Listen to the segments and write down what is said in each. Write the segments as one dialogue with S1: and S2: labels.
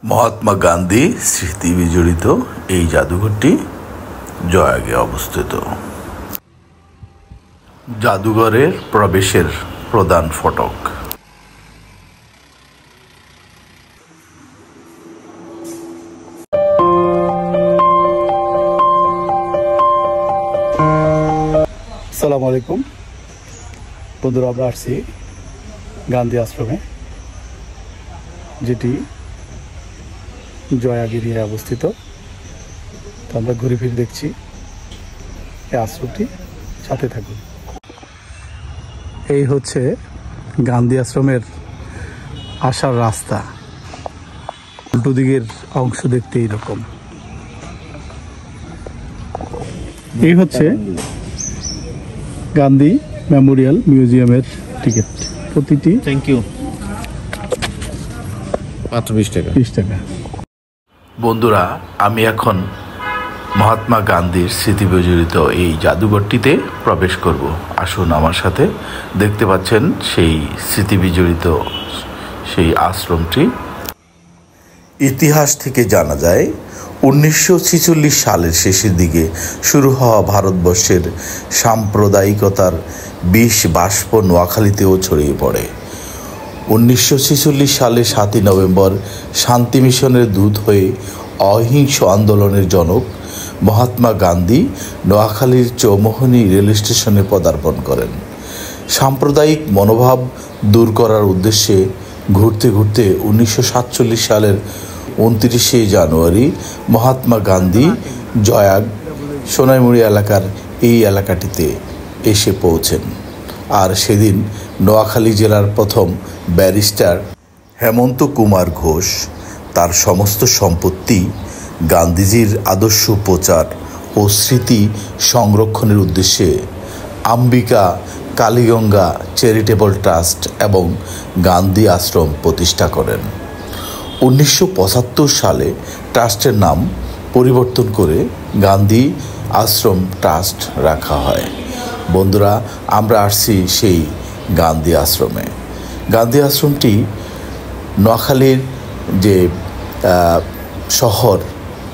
S1: মহাত্মা গান্ধী স্মৃতি বিজড়িত এই জাদুঘরটি জয়াগে অবস্থিত। জাদুঘরের প্রবেশের প্রধান ফটক।
S2: আসসালামু আলাইকুম বন্ধুরা, আমরা আসছি গান্ধী আশ্রমে, যেটি জয়াগিরিয়ায় অবস্থিত। তো আমরা ঘুরে ফিরে দেখছি এই আশ্রমটি, সাথে থাকুন। এই হচ্ছে গান্ধী আশ্রমের আসার রাস্তা। উল্টো দিকের অংশ দেখতে এইরকম। এই হচ্ছে গান্ধী মেমোরিয়াল মিউজিয়ামের টিকিট। প্রতিটি
S3: থ্যাংক ইউ মাত্র 20 টাকা।
S1: বন্ধুরা, আমি এখন মহাত্মা গান্ধীর স্মৃতি বিজড়িত এই জাদুঘরটিতে প্রবেশ করব। আসুন আমার সাথে। দেখতে পাচ্ছেন সেই স্মৃতি বিজড়িত সেই আশ্রমটি। ইতিহাস থেকে জানা যায় 1946 সালের শেষের দিকে শুরু হওয়া ভারতবর্ষের সাম্প্রদায়িকতার বিষ বাষ্প নোয়াখালীতেও ছড়িয়ে পড়ে। 1946 সালে 7ই নভেম্বর শান্তি মিশনের দূত হয়ে অহিংস আন্দোলনের জনক মহাত্মা গান্ধী নোয়াখালীর চৌমোহনী রেল স্টেশনে পদার্পণ করেন। সাম্প্রদায়িক মনোভাব দূর করার উদ্দেশ্যে ঘুরতে ঘুরতে 1947 সালের 29শে জানুয়ারি মহাত্মা গান্ধী জয়াগ সোনাইমুড়ি এলাকার এই এলাকাটিতে এসে পৌঁছেন। আর সেদিন নোয়াখালী জেলার প্রথম ব্যারিস্টার হেমন্ত কুমার ঘোষ তার সমস্ত সম্পত্তি গান্ধীজির আদর্শ প্রচার ও স্মৃতি সংরক্ষণের উদ্দেশ্যে আম্বিকা কালীগঙ্গা চ্যারিটেবল ট্রাস্ট এবং গান্ধী আশ্রম প্রতিষ্ঠা করেন। 1975 সালে ট্রাস্টের নাম পরিবর্তন করে গান্ধী আশ্রম ট্রাস্ট রাখা হয়। বন্ধুরা, আমরা আসছি সেই গান্ধী আশ্রমে। গান্ধী আশ্রমটি নোয়াখালীর যে শহর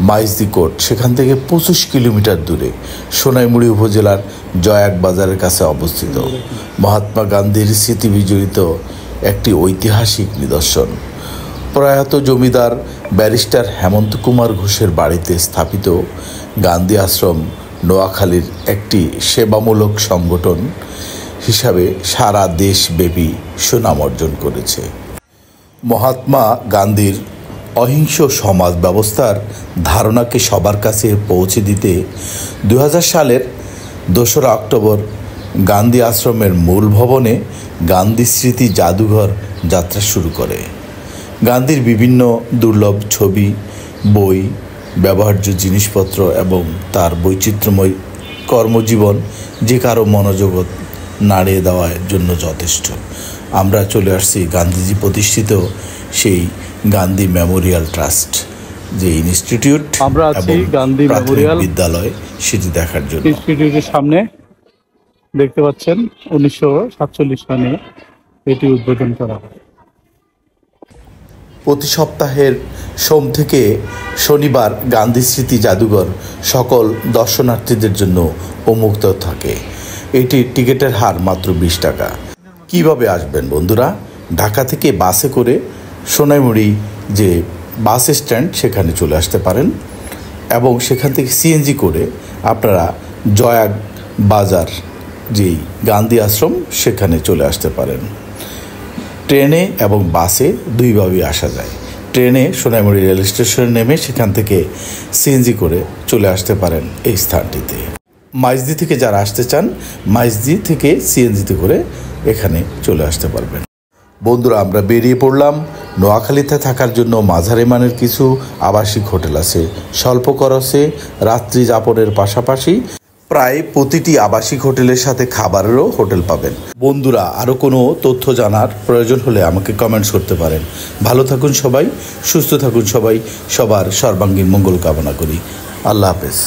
S1: মাইজদিকোট, সেখান থেকে 25 কিলোমিটার দূরে সোনাইমুড়ি উপজেলার জয়াগ বাজারের কাছে অবস্থিত। মহাত্মা গান্ধীর স্মৃতি বিজড়িত একটি ঐতিহাসিক নিদর্শন। প্রয়াত জমিদার ব্যারিস্টার হেমন্ত কুমার ঘোষের বাড়িতে স্থাপিত গান্ধী আশ্রম নোয়াখালীর একটি সেবামূলক সংগঠন হিসাবে সারা দেশব্যাপী সুনাম অর্জন করেছে। মহাত্মা গান্ধীর অহিংস সমাজ ব্যবস্থার ধারণাকে সবার কাছে পৌঁছে দিতে 2000 সালের 2রা অক্টোবর গান্ধী আশ্রমের মূল ভবনে গান্ধী স্মৃতি জাদুঘর যাত্রা শুরু করে। গান্ধীর বিভিন্ন দুর্লভ ছবি, বই, ব্যবহার্য জিনিসপত্র এবং তার বৈচিত্র্যময় কর্মজীবন যে কারো মনোযোগ নাড়িয়ে দেওয়ার জন্য যথেষ্ট। আমরা চলে আসছি গান্ধীজি প্রতিষ্ঠিত সেই গান্ধী মেমোরিয়াল ট্রাস্ট যে ইনস্টিটিউট এবং গান্ধী মেমোরিয়াল বিদ্যালয়, সেটি দেখার জন্য।
S2: ইনস্টিটিউটের সামনে দেখতে পাচ্ছেন 1947 সালে এটি উদ্বোধন করা হয়।
S1: প্রতি সপ্তাহের সোম থেকে শনিবার গান্ধী স্মৃতি জাদুঘর সকল দর্শনার্থীদের জন্য উন্মুক্ত থাকে। এটি টিকিটের হার মাত্র 20 টাকা। কিভাবে আসবেন বন্ধুরা? ঢাকা থেকে বাসে করে সোনাইমুড়ি যে বাস স্ট্যান্ড, সেখানে চলে আসতে পারেন এবং সেখান থেকে সিএনজি করে আপনারা জয়াগ বাজার যেই গান্ধী আশ্রম, সেখানে চলে আসতে পারেন। ট্রেনে এবং বাসে দুইভাবেই আসা যায়। ট্রেনে সোনাইমুড়ি রেল স্টেশনে নেমে সেখান থেকে সিএনজি করে চলে আসতে পারেন এই স্থানটিতে। মাইজদি থেকে যারা আসতে চান, মাইজদি থেকে সিএনজিতে করে এখানে চলে আসতে পারবেন। বন্ধুরা, আমরা বেরিয়ে পড়লাম। নোয়াখালীতে থাকার জন্য মাঝারি মানের কিছু আবাসিক হোটেল আছে। স্বল্প খরচে রাত্রি যাপনের পাশাপাশি প্রায় প্রতিটি আবাসিক হোটেলের সাথে খাবারেরও হোটেল পাবেন। বন্ধুরা, আরও কোনো তথ্য জানার প্রয়োজন হলে আমাকে কমেন্টস করতে পারেন। ভালো থাকুন সবাই, সুস্থ থাকুন সবাই, সবার সর্বাঙ্গীন মঙ্গল কামনা করি। আল্লাহ হাফেজ।